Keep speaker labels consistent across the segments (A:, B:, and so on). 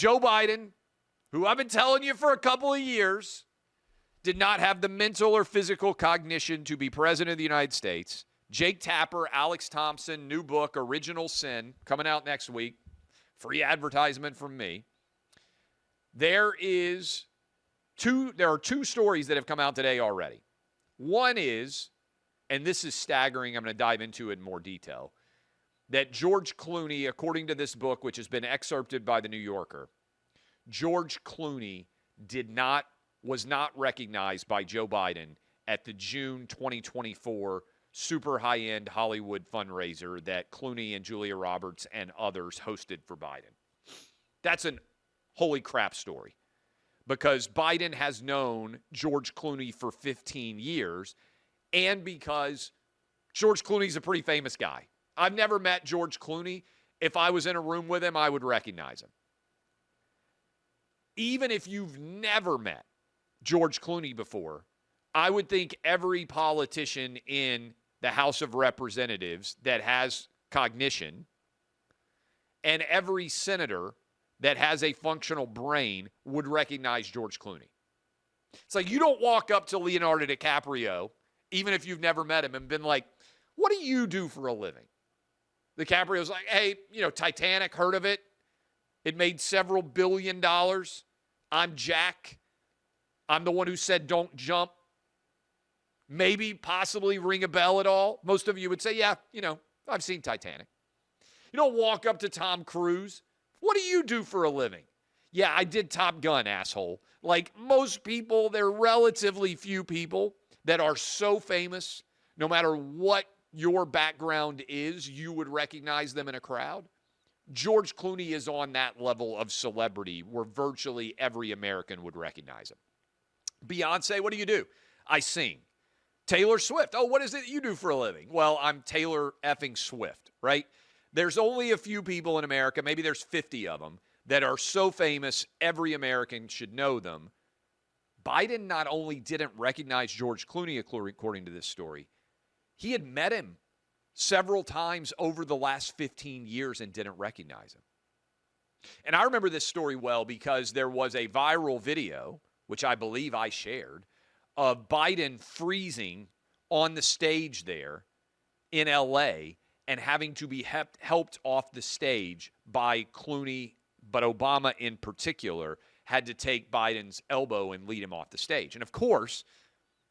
A: Joe Biden, who I've been telling you for a couple of years, did not have the mental or physical cognition to be president of the United States. Jake Tapper, Alex Thompson, new book, Original Sin, coming out next week. Free advertisement from me. There are two stories that have come out today already. One is, and this is staggering, I'm going to dive into it in more detail, that George Clooney, according to this book, which has been excerpted by the New Yorker, George Clooney was not recognized by Joe Biden at the June 2024 super high-end Hollywood fundraiser that Clooney and Julia Roberts and others hosted for Biden. That's an holy crap story, because Biden has known George Clooney for 15 years, and because George Clooney's a pretty famous guy. I've never met George Clooney. If I was in a room with him, I would recognize him. Even if you've never met George Clooney before, I would think every politician in the House of Representatives that has cognition and every senator that has a functional brain would recognize George Clooney. It's like you don't walk up to Leonardo DiCaprio, even if you've never met him, and been like, what do you do for a living? DiCaprio's like, hey, Titanic, heard of it? It made several $1 billion. I'm Jack. I'm the one who said don't jump. Maybe, possibly ring a bell at all. Most of you would say, yeah, I've seen Titanic. You don't walk up to Tom Cruise. What do you do for a living? Yeah, I did Top Gun, asshole. Like most people, there are relatively few people that are so famous, no matter what your background is, you would recognize them in a crowd. George Clooney is on that level of celebrity where virtually every American would recognize him. Beyonce, what do? I sing. Taylor Swift, oh, what is it you do for a living? Well, I'm Taylor effing Swift, right? There's only a few people in America, maybe there's 50 of them, that are so famous every American should know them. Biden not only didn't recognize George Clooney, according to this story, he had met him several times over the last 15 years and didn't recognize him. And I remember this story well because there was a viral video, which I believe I shared, of Biden freezing on the stage there in L.A. and having to be helped off the stage by Clooney, but Obama in particular had to take Biden's elbow and lead him off the stage. And of course,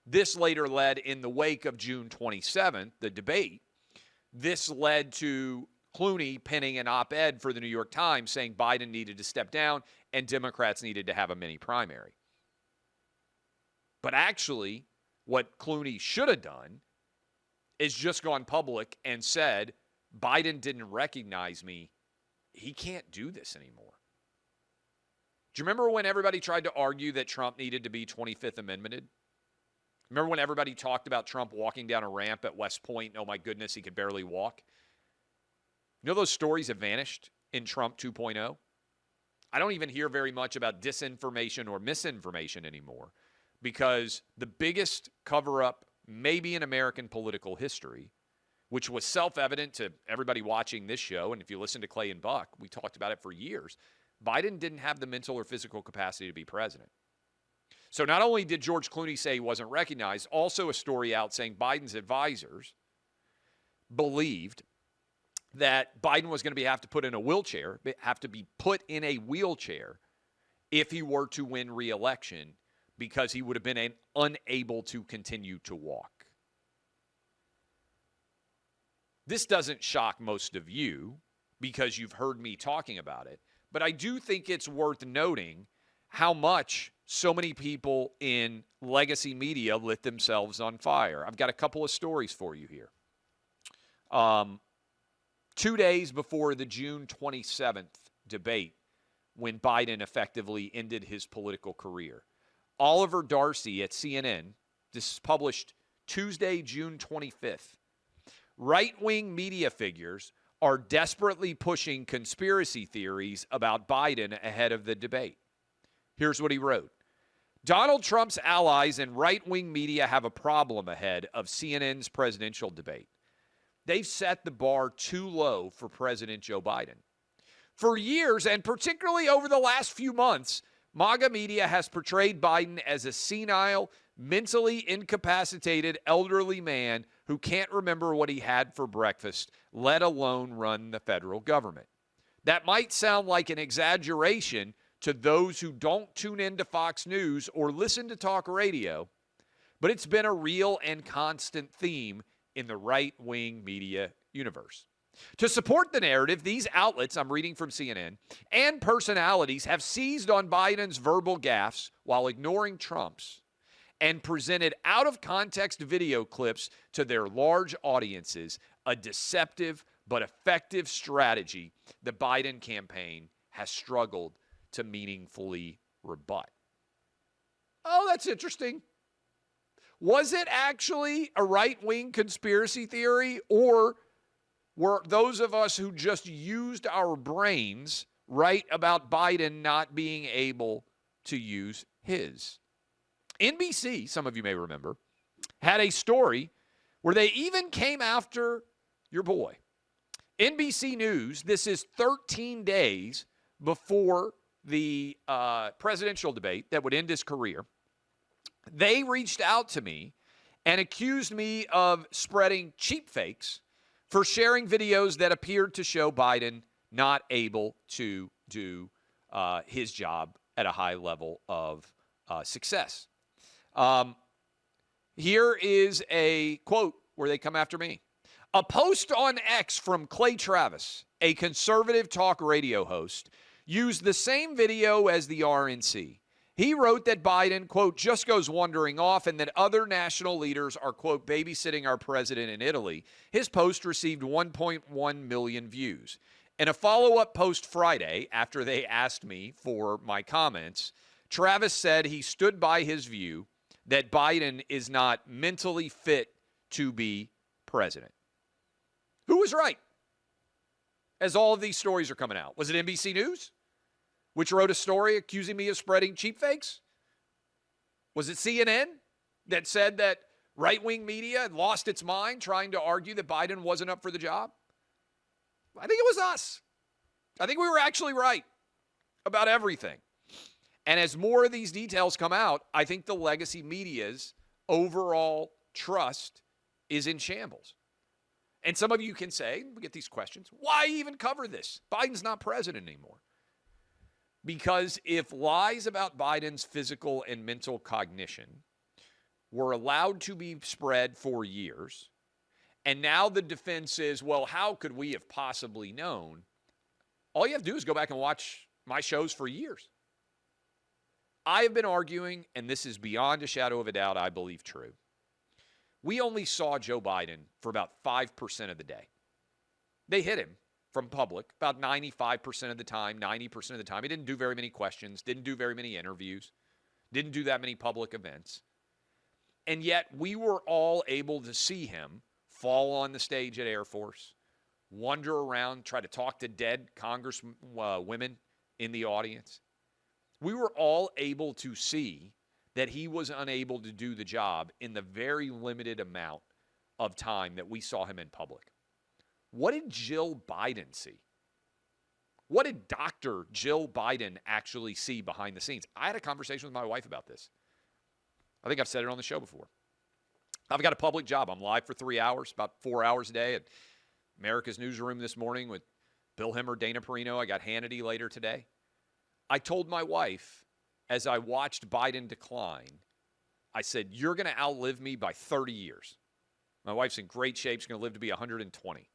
A: this later led, in the wake of June 27th, the debate, this led to Clooney penning an op-ed for the New York Times saying Biden needed to step down and Democrats needed to have a mini primary. But actually, what Clooney should have done is just gone public and said, Biden didn't recognize me. He can't do this anymore. Do you remember when everybody tried to argue that Trump needed to be 25th Amendmented? Remember when everybody talked about Trump walking down a ramp at West Point? And, oh, my goodness, he could barely walk. Those stories have vanished in Trump 2.0? I don't even hear very much about disinformation or misinformation anymore, because the biggest cover-up maybe in American political history, which was self-evident to everybody watching this show, and if you listen to Clay and Buck, we talked about it for years, Biden didn't have the mental or physical capacity to be president. So not only did George Clooney say he wasn't recognized, also a story out saying Biden's advisors believed that Biden was going to have to put in a wheelchair, have to be put in a wheelchair if he were to win re-election, because he would have been unable to continue to walk. This doesn't shock most of you because you've heard me talking about it, but I do think it's worth noting how much so many people in legacy media lit themselves on fire. I've got a couple of stories for you here. 2 days before the June 27th debate, when Biden effectively ended his political career, Oliver Darcy at CNN, this is published Tuesday, June 25th. Right-wing media figures are desperately pushing conspiracy theories about Biden ahead of the debate. Here's what he wrote. Donald Trump's allies in right-wing media have a problem ahead of CNN's presidential debate. They've set the bar too low for President Joe Biden. For years, and particularly over the last few months, MAGA media has portrayed Biden as a senile, mentally incapacitated elderly man who can't remember what he had for breakfast, let alone run the federal government. That might sound like an exaggeration to those who don't tune into Fox News or listen to talk radio, but it's been a real and constant theme in the right-wing media universe. To support the narrative, these outlets, I'm reading from CNN, and personalities have seized on Biden's verbal gaffes while ignoring Trump's and presented out-of-context video clips to their large audiences, a deceptive but effective strategy the Biden campaign has struggled to meaningfully rebut. Oh, that's interesting. Was it actually a right-wing conspiracy theory, or were those of us who just used our brains right about Biden not being able to use his? NBC, some of you may remember, had a story where they even came after your boy. NBC News, this is 13 days before the presidential debate that would end his career. They reached out to me and accused me of spreading cheap fakes for sharing videos that appeared to show Biden not able to do his job at a high level of success. Here is a quote where they come after me. A post on X from Clay Travis, a conservative talk radio host, used the same video as the RNC. He wrote that Biden, quote, just goes wandering off and that other national leaders are, quote, babysitting our president in Italy. His post received 1.1 million views. In a follow-up post Friday, after they asked me for my comments, Travis said he stood by his view that Biden is not mentally fit to be president. Who was right? As all of these stories are coming out. Was it NBC News, which wrote a story accusing me of spreading cheap fakes? Was it CNN that said that right-wing media had lost its mind trying to argue that Biden wasn't up for the job? I think it was us. I think we were actually right about everything. And as more of these details come out, I think the legacy media's overall trust is in shambles. And some of you can say, we get these questions, why even cover this? Biden's not president anymore. Because if lies about Biden's physical and mental cognition were allowed to be spread for years, and now the defense is, well, how could we have possibly known? All you have to do is go back and watch my shows for years. I have been arguing, and this is beyond a shadow of a doubt, I believe true. We only saw Joe Biden for about 5% of the day. They hit him from public about 95% of the time, 90% of the time. He didn't do very many questions, didn't do very many interviews, didn't do that many public events. And yet we were all able to see him fall on the stage at Air Force, wander around, try to talk to dead congresswomen in the audience. We were all able to see that he was unable to do the job in the very limited amount of time that we saw him in public. What did Jill Biden see? What did Dr. Jill Biden actually see behind the scenes? I had a conversation with my wife about this. I think I've said it on the show before. I've got a public job. I'm live for 3 hours, about 4 hours a day at America's Newsroom this morning with Bill Hemmer, Dana Perino. I got Hannity later today. I told my wife, as I watched Biden decline, I said, you're going to outlive me by 30 years. My wife's in great shape. She's going to live to be 120.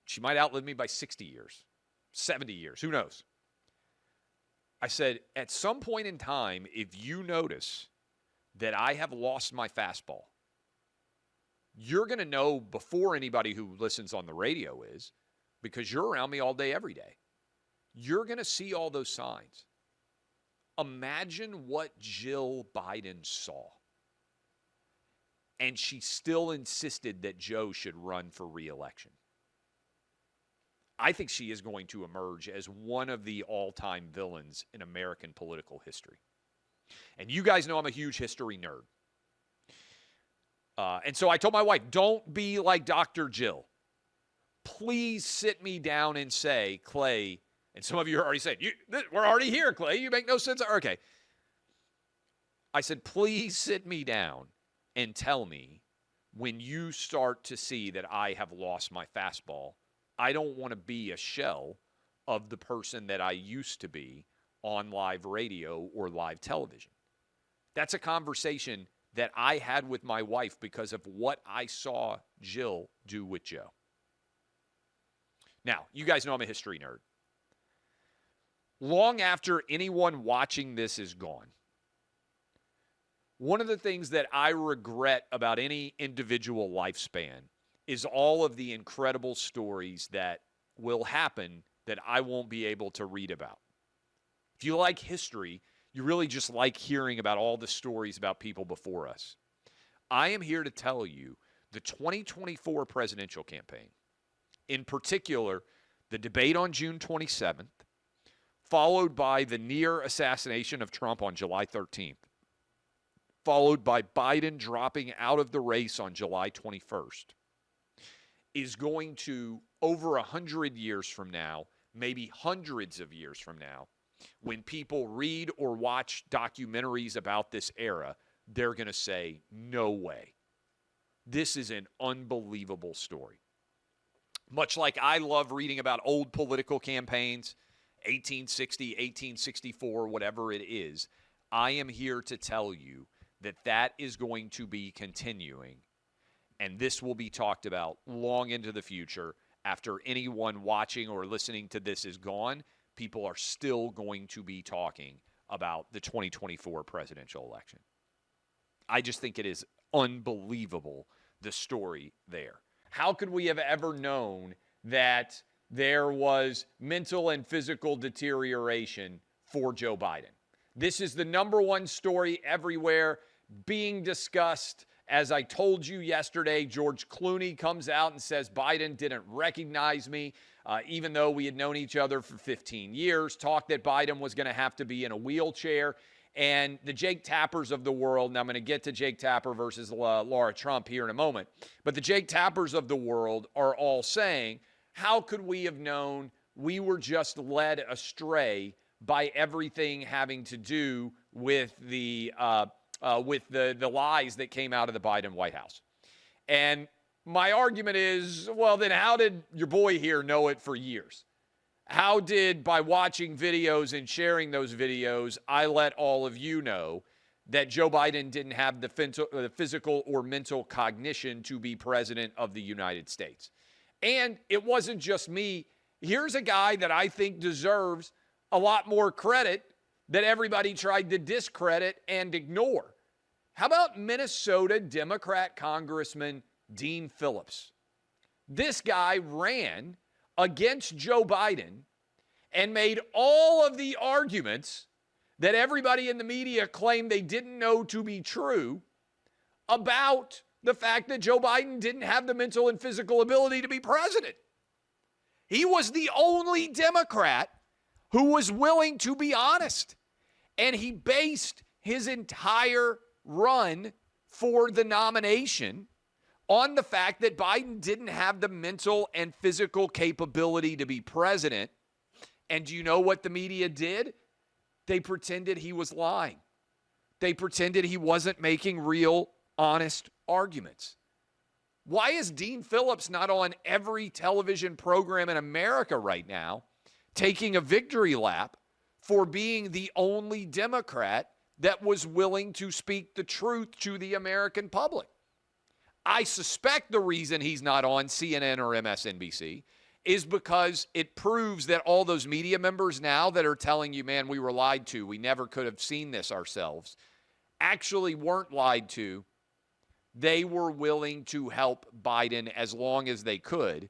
A: She might outlive me by 60 years, 70 years. Who knows? I said, at some point in time, if you notice that I have lost my fastball, you're going to know before anybody who listens on the radio is, because you're around me all day, every day. You're going to see all those signs. Imagine what Jill Biden saw. And she still insisted that Joe should run for re-election. I think she is going to emerge as one of the all-time villains in American political history. And you guys know I'm a huge history nerd. And so I told my wife, don't be like Dr. Jill. please sit me down and say, Clay, and some of you are already saying, we're already here, Clay. You make no sense. Okay. I said, please sit me down and tell me when you start to see that I have lost my fastball. I don't want to be a shell of the person that I used to be on live radio or live television. That's a conversation that I had with my wife because of what I saw Jill do with Joe. Now, you guys know I'm a history nerd. Long after anyone watching this is gone, one of the things that I regret about any individual lifespan is all of the incredible stories that will happen that I won't be able to read about. If you like history, you really just like hearing about all the stories about people before us. I am here to tell you the 2024 presidential campaign, in particular, the debate on June 27th, followed by the near assassination of Trump on July 13th, followed by Biden dropping out of the race on July 21st, is going to, over 100 years from now, maybe hundreds of years from now, when people read or watch documentaries about this era, they're going to say, no way. This is an unbelievable story. Much like I love reading about old political campaigns, 1860, 1864, whatever it is, I am here to tell you that that is going to be continuing, and this will be talked about long into the future. After anyone watching or listening to this is gone, people are still going to be talking about the 2024 presidential election. I just think it is unbelievable, the story there. How could we have ever known that there was mental and physical deterioration for Joe Biden? This is the number one story everywhere being discussed. As I told you yesterday, George Clooney comes out and says Biden didn't recognize me, even though we had known each other for 15 years, talked that Biden was going to have to be in a wheelchair. And the Jake Tappers of the world, and I'm going to get to Jake Tapper versus Laura Trump here in a moment, but the Jake Tappers of the world are all saying, how could we have known? We were just led astray by everything having to do with the lies that came out of the Biden White House. And my argument is, well, then how did your boy here know it for years? How did, by watching videos and sharing those videos, I let all of you know that Joe Biden didn't have the physical or mental cognition to be president of the United States? And it wasn't just me. Here's a guy that I think deserves a lot more credit that everybody tried to discredit and ignore. How about Minnesota Democrat Congressman Dean Phillips? This guy ran against Joe Biden and made all of the arguments that everybody in the media claimed they didn't know to be true about the fact that Joe Biden didn't have the mental and physical ability to be president. He was the only Democrat who was willing to be honest. And he based his entire run for the nomination on the fact that Biden didn't have the mental and physical capability to be president. And do you know what the media did? They pretended he was lying. They pretended he wasn't making real, honest arguments. Why is Dean Phillips not on every television program in America right now taking a victory lap for being the only Democrat that was willing to speak the truth to the American public? I suspect the reason he's not on CNN or MSNBC is because it proves that all those media members now that are telling you, man, we were lied to, we never could have seen this ourselves, actually weren't lied to. They were willing to help Biden as long as they could.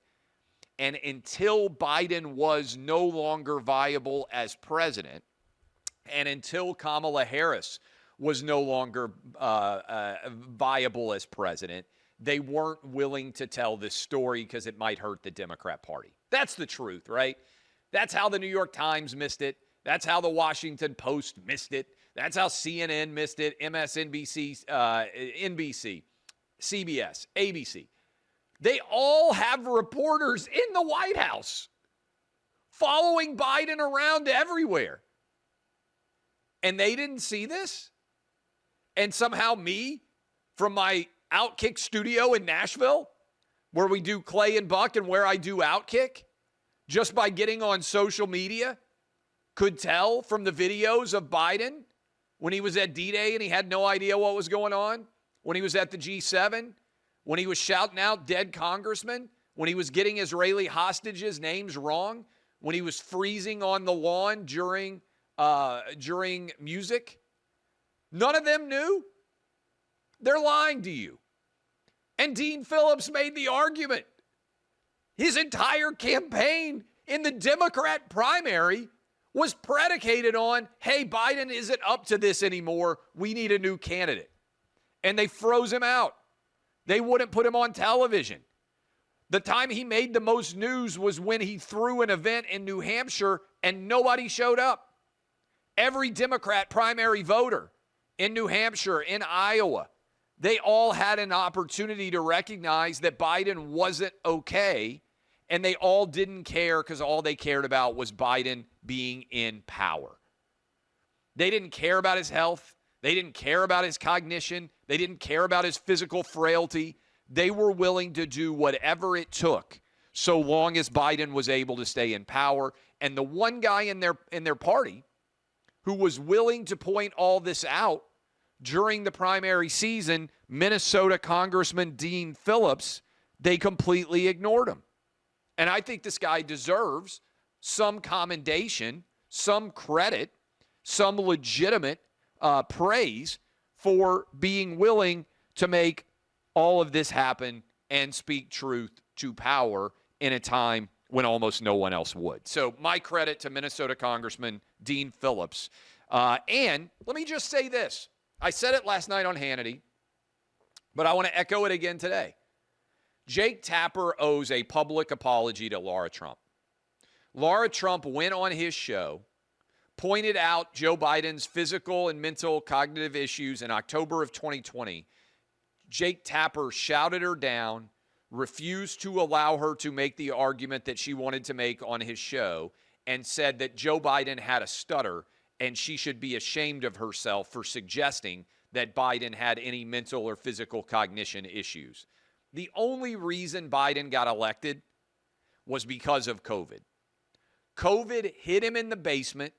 A: And until Biden was no longer viable as president, and until Kamala Harris was no longer viable as president, they weren't willing to tell this story because it might hurt the Democrat Party. That's the truth, right? That's how the New York Times missed it. That's how the Washington Post missed it. That's how CNN missed it, MSNBC, NBC, CBS, ABC. They all have reporters in the White House following Biden around everywhere. And they didn't see this? And somehow me, from my OutKick studio in Nashville, where we do Clay and Buck and where I do OutKick, just by getting on social media, could tell from the videos of Biden when he was at D-Day and he had no idea what was going on, when he was at the G7, when he was shouting out dead congressmen, when he was getting Israeli hostages' names wrong, when he was freezing on the lawn during music. None of them knew. They're lying to you. And Dean Phillips made the argument. His entire campaign in the Democrat primary was predicated on, hey, Biden isn't up to this anymore. We need a new candidate. And they froze him out. They wouldn't put him on television. The time he made the most news was when he threw an event in New Hampshire and nobody showed up. Every Democrat primary voter in New Hampshire, in Iowa, they all had an opportunity to recognize that Biden wasn't okay, and they all didn't care because all they cared about was Biden being in power. They didn't care about his health. They didn't care about his cognition. They didn't care about his physical frailty. They were willing to do whatever it took so long as Biden was able to stay in power. And the one guy in their party who was willing to point all this out during the primary season, Minnesota Congressman Dean Phillips, they completely ignored him. And I think this guy deserves some commendation, some credit, some legitimate praise for being willing to make all of this happen and speak truth to power in a time when almost no one else would. So my credit to Minnesota Congressman Dean Phillips. And let me just say this. I said it last night on Hannity, but I want to echo it again today. Jake Tapper owes a public apology to Laura Trump. Laura Trump went on his show, pointed out Joe Biden's physical and mental cognitive issues in October of 2020. Jake Tapper shouted her down, refused to allow her to make the argument that she wanted to make on his show, and said that Joe Biden had a stutter and she should be ashamed of herself for suggesting that Biden had any mental or physical cognition issues. The only reason Biden got elected was because of COVID. COVID hit him in the basement.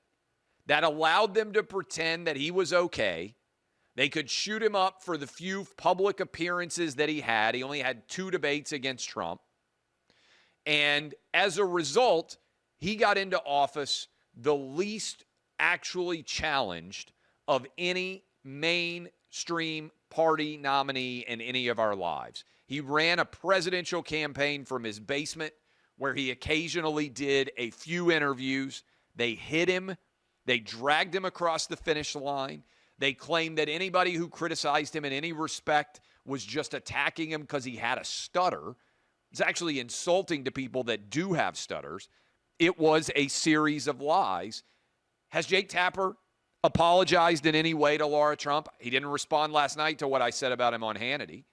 A: That allowed them to pretend that he was okay. They could shoot him up for the few public appearances that he had. He only had 2 debates against Trump. And as a result, he got into office the least actually challenged of any mainstream party nominee in any of our lives. He ran a presidential campaign from his basement where he occasionally did a few interviews. They hit him. They dragged him across the finish line. They claimed that anybody who criticized him in any respect was just attacking him because he had a stutter. It's actually insulting to people that do have stutters. It was a series of lies. Has Jake Tapper apologized in any way to Laura Trump? He didn't respond last night to what I said about him on Hannity.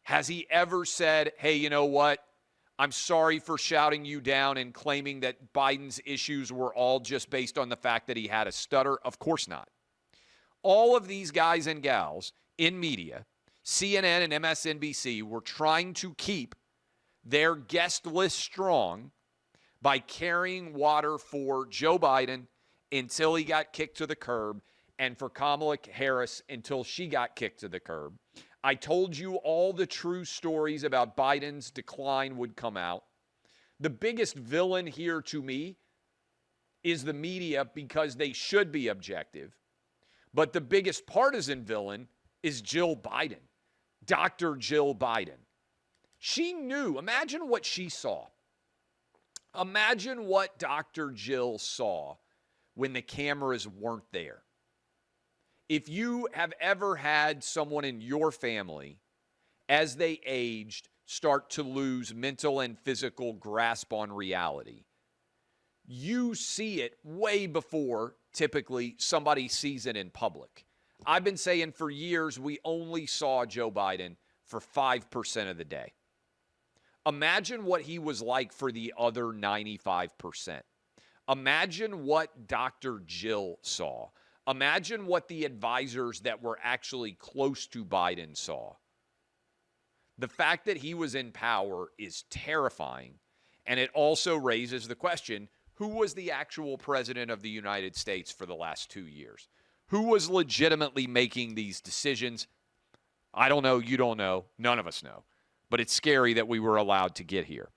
A: Has he ever said, hey, you know what? I'm sorry for shouting you down and claiming that Biden's issues were all just based on the fact that he had a stutter? Of course not. All of these guys and gals in media, CNN and MSNBC, were trying to keep their guest list strong by carrying water for Joe Biden until he got kicked to the curb and for Kamala Harris until she got kicked to the curb. I told you all the true stories about Biden's decline would come out. The biggest villain here to me is the media because they should be objective. But the biggest partisan villain is Jill Biden, Dr. Jill Biden. She knew. Imagine what she saw. Imagine what Dr. Jill saw when the cameras weren't there. If you have ever had someone in your family, as they aged, start to lose mental and physical grasp on reality, you see it way before typically somebody sees it in public. I've been saying for years we only saw Joe Biden for 5% of the day. Imagine what he was like for the other 95%. Imagine what Dr. Jill saw. Imagine what the advisors that were actually close to Biden saw. The fact that he was in power is terrifying, and it also raises the question, who was the actual president of the United States for the last 2 years? Who was legitimately making these decisions? I don't know. You don't know. None of us know. But it's scary that we were allowed to get here.